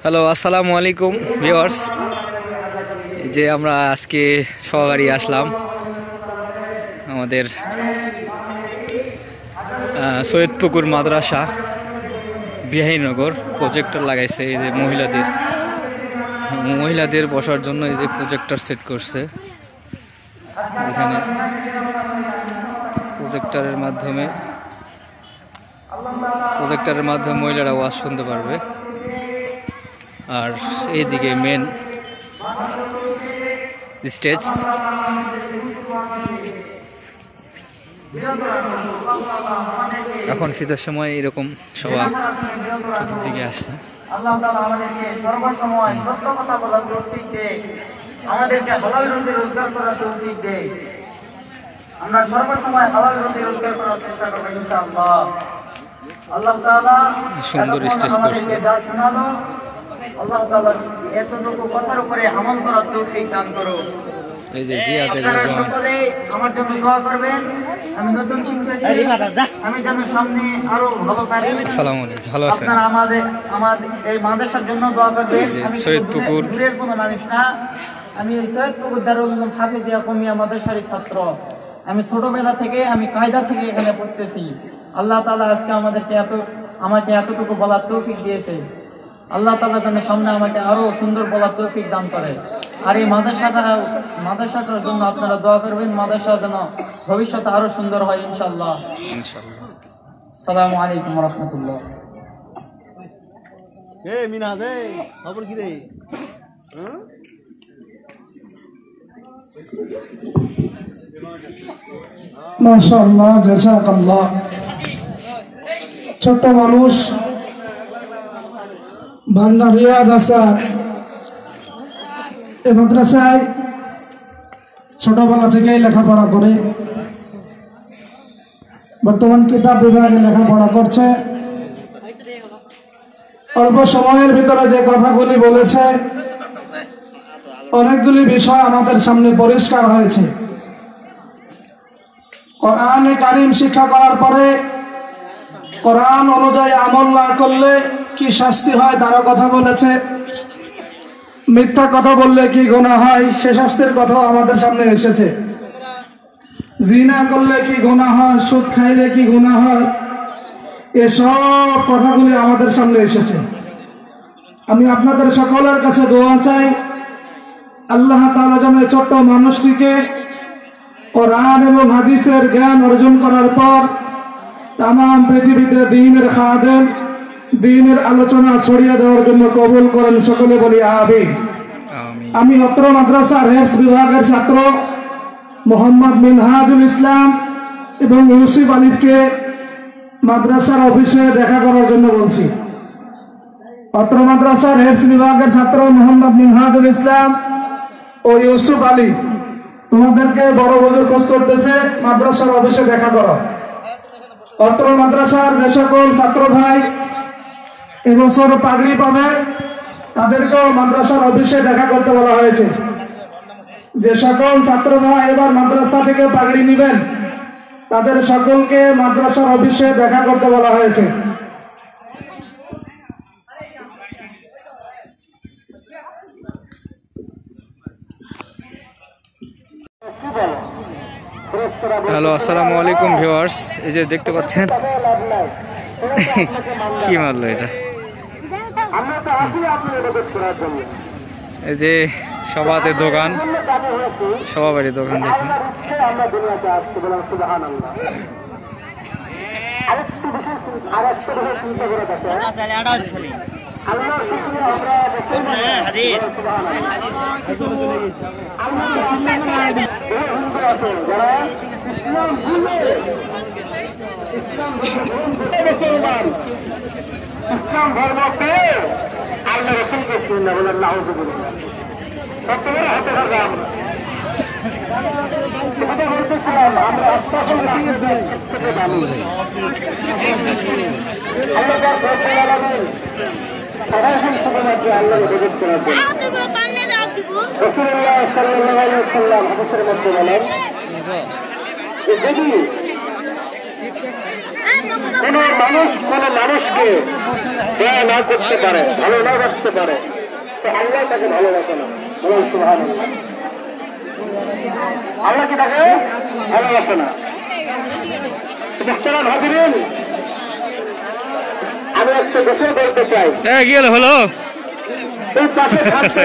Hello, আসসালামু আলাইকুম viewers. যে আমরা আজকে সহকারী আসলাম আমাদের সৈয়দপুকুর মাদ্রাসা বিহাইনগর। প্রজেক্টর লাগাইছে, এই যে মহিলাদের বসার জন্য এই যে প্রজেক্টর সেট করছে। এখানে প্রজেক্টরের মাধ্যমে মহিলারা ওয়াজ শুনতে পারবে। আর এইদিকে মেন স্টেজ। এখন শীতের সময় এরকম সবাই চতুর্দিকে আসে। আল্লাহ তাআলা আমাদেরকে সর্বসময় সত্য কথা বলার তৌফিক দেয়, আমাদেরকে হালাল রুজি রোজগার করার তৌফিক দেয়। আমরা সর্বসময় হালাল রুজি রোজগার করার চেষ্টা করব ইনশাআল্লাহ। আল্লাহ তাআলা সুন্দর স্টেজ করছে। আল্লাহ তাআলা এতটুকু কথার উপরে আমল করার তৌফিক দান করো। এই যে জিয়াদের সকলে আমার জন্য দোয়া করবেন। আমি নতুন শিক্ষার্থী, আমি যেন সামনে আরো ভালো পারি। আসসালামু আলাইকুম, ভালো আছেন? আপনারা আমাদের এই মাদ্রাসার জন্য দোয়া করবেন। আমি সৈয়দপুকুর দূরের কোনো মানুষ না, আমি এই সৈয়দপুকুর দারুল উলুম হাফিজিয়া কওমিয়া মাদ্রাসার ছাত্র। আমি ছোটবেলা থেকে আমি কায়দা থেকে এখানে পড়তেছি। আল্লাহ তাআলা আজকে আমাকে এতটুকু বলার তৌফিক দিয়েছে। আল্লাহ তাআলা যেন সামনে আমাকে আরো সুন্দর বলার তৌফিক দান করে। আর এই মাদ্রাসাটার জন্য আপনারা দোয়া করবেন, মাদ্রাসা যেন ভবিষ্যতে আরো সুন্দর হয় ইনশাআল্লাহ। আসসালামু আলাইকুম ওয়া রাহমাতুল্লাহ। মিনাজ খবর কি রে? মাশাআল্লাহ, জাযাকাল্লাহ। ছোট্ট মানুষ ভান্ডারিয়া দাসার এই মাদ্রাসায় ছোটবেলা থেকেই লেখাপড়া করে, বর্তমান কিতাব বিভাগে লেখাপড়া করছে। অল্প সময়ের ভিতরে যে কথাগুলি বলেছে, অনেকগুলি বিষয় আমাদের সামনে পরিষ্কার হয়েছে। কোরআনে কারীম শিক্ষা করার পরে কোরআন অনুযায়ী আমল না করলে কি শাস্তি হয় তারও কথা বলেছে। মিথ্যা কথা বললে কি গুনাহ হয় সে শাস্তির কথাও আমাদের সামনে এসেছে। জিনা করলে কি গুনাহ হয়, সুদ খাইলে কি গুনাহ হয়, এসব কথাগুলি আমাদের সামনে এসেছে। আমি আপনাদের সকলের কাছে দোয়া চাই, আল্লাহ তাআলা যেন এই ছোট্ট মানুষটিকে কোরআন এবং হাদিসের জ্ঞান অর্জন করার পর তামাম পৃথিবীতে দ্বীনের খাদেম, দ্বীনের আলোচনা ছড়িয়ে দেওয়ার জন্য কবুল করেন। সকলে বলি আমিন। আমি অত্র মাদ্রাসার হেফজ বিভাগের ছাত্র মোহাম্মদ মিনহাজুল ইসলাম এবং ইউসুফ আলিফকে মাদ্রাসার অফিসে দেখা করার জন্য বলছি। অত্র মাদ্রাসার হেফজ বিভাগের ছাত্র মোহাম্মদ মিনহাজুল ইসলাম ও ইউসুফ আলী, তোমাদেরকে বড় হুজুর খোঁজ করতেছে, মাদ্রাসার অফিসে দেখা করো। অত্র মাদ্রাসার যে সকল ছাত্র ভাই এবছর পাগড়ি পাবে তাদেরকেও মাদ্রাসার অফিসে দেখা করতে বলা হয়েছে। যে সকল ছাত্র ভাই এবার মাদ্রাসা থেকে পাগড়ি নেবেন তাদের সকলকে মাদ্রাসার অফিসে দেখা করতে বলা হয়েছে। হ্যালো, আসসালামু আলাইকুম ভিউয়ার্স। এই যে দেখতে পাচ্ছেন কি মারলো এটা, এই যে সবাদের দোকান, সবাবাড়ি দোকান দেখুন। ইসলাম ধর্মকে আল্লাহ রাসূলকে চিন্তা বলেন নাউযুবিল্লাহ। সত্যিকার হাতে থাকা আমরা কথা বলতেছিলাম, আমরা আল্লাহ রাব্বুল আলামিন সাধারণ শুধুমাত্র আল্লাহকে ইবাদত করার জন্য। রাসূলুল্লাহ সাল্লাল্লাহু আলাইহি ওয়াসাল্লাম হাদিসের মধ্যে বলেন, যদি কোন মানুষকে দয়া না করতে পারে, ভালো না বাসতে পারে, তো আল্লাহ তাকে ভালোবাসে না। বলুন সুবহানাল্লাহ। আল্লাহ কি তাকে ভালোবাসে না? মুহতারাম হাজিরিন, আমি একটা বিষয় বলতে চাই। কি হলো? এই পাশে থাকতে